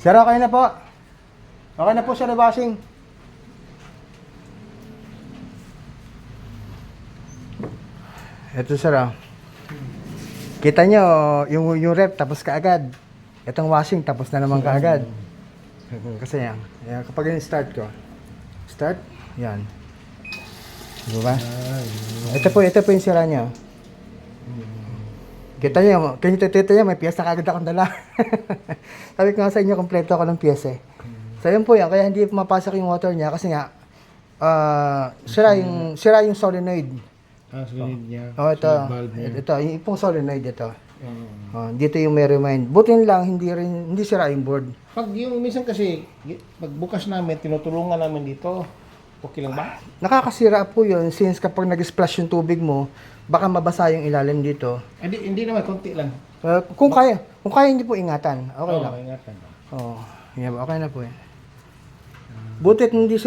Sir, okay na po. Okay na po, sir, washing. Ito, sir, oh. Kita nyo, yung rep, tapos kaagad. Itong washing, tapos na naman kaagad. Kasi yan. Kapag start ko. Start, yan. Diba? Ito po yung sira nyo. Kita nyo, may piyesa kaagad akong dala. Sabi ko nga sa inyo, kompleto ako ng piyesa. So yun po yan, kaya hindi mapasok yung water niya kasi nga, sira yung solenoid. Solid niya. Oh, ito. Valve niya. Ito, yung pong solenoid ito. Dito yung may remind. Butin lang, hindi sira yung board. Pag yung minsan kasi, pagbukas namin, tinutulungan namin dito. Okay lang ba? Nakakasira po yun since kapag nag-splash yung tubig mo, baka mabasa yung ilalim dito. Hindi naman, konti lang. Kung kaya hindi po ingatan, okay lang. Ingatan. Okay na po eh. Butit hindi